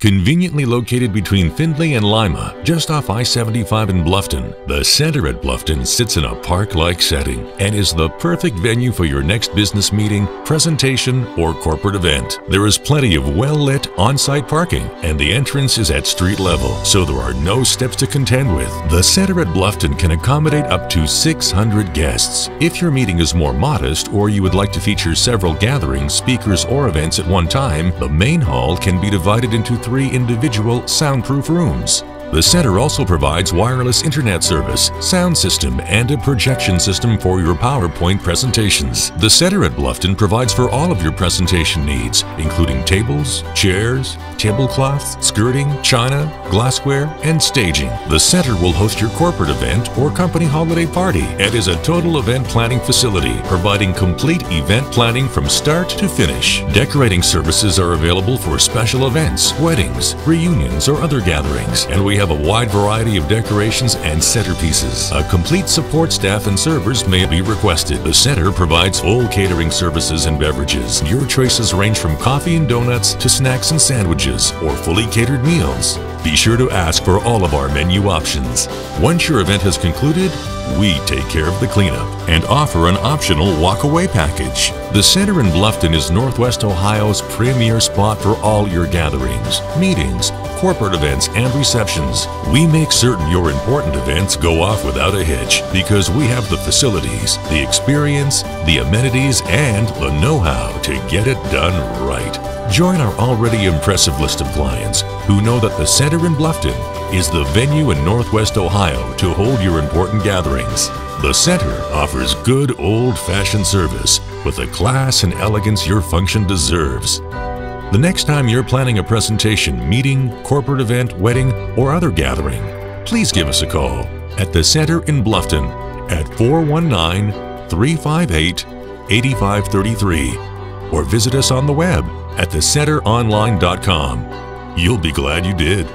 Conveniently located between Findlay and Lima, just off I-75 in Bluffton, the Center at Bluffton sits in a park-like setting and is the perfect venue for your next business meeting, presentation, or corporate event. There is plenty of well-lit on-site parking, and the entrance is at street level, so there are no steps to contend with. The Center at Bluffton can accommodate up to 600 guests. If your meeting is more modest or you would like to feature several gatherings, speakers, or events at one time, the main hall can be divided into 3 individual soundproof rooms. The center also provides wireless internet service, sound system, and a projection system for your PowerPoint presentations. The Center at Bluffton provides for all of your presentation needs, including tables, chairs, tablecloths, skirting, china, glassware, and staging. The center will host your corporate event or company holiday party and is a total event planning facility, providing complete event planning from start to finish. Decorating services are available for special events, weddings, reunions, or other gatherings, and we have a wide variety of decorations and centerpieces. A complete support staff and servers may be requested. The center provides full catering services and beverages. Your choices range from coffee and donuts to snacks and sandwiches or fully catered meals. Be sure to ask for all of our menu options. Once your event has concluded, we take care of the cleanup and offer an optional walk-away package. The Center in Bluffton is Northwest Ohio's premier spot for all your gatherings, meetings, corporate events, and receptions. We make certain your important events go off without a hitch because we have the facilities, the experience, the amenities, and the know-how to get it done right. Join our already impressive list of clients who know that the Center in Bluffton is the venue in Northwest Ohio to hold your important gatherings. The Center offers good old-fashioned service with the class and elegance your function deserves. The next time you're planning a presentation, meeting, corporate event, wedding, or other gathering, please give us a call at the Center in Bluffton at 419-358-8533 or visit us on the web at thecenteronline.com. You'll be glad you did.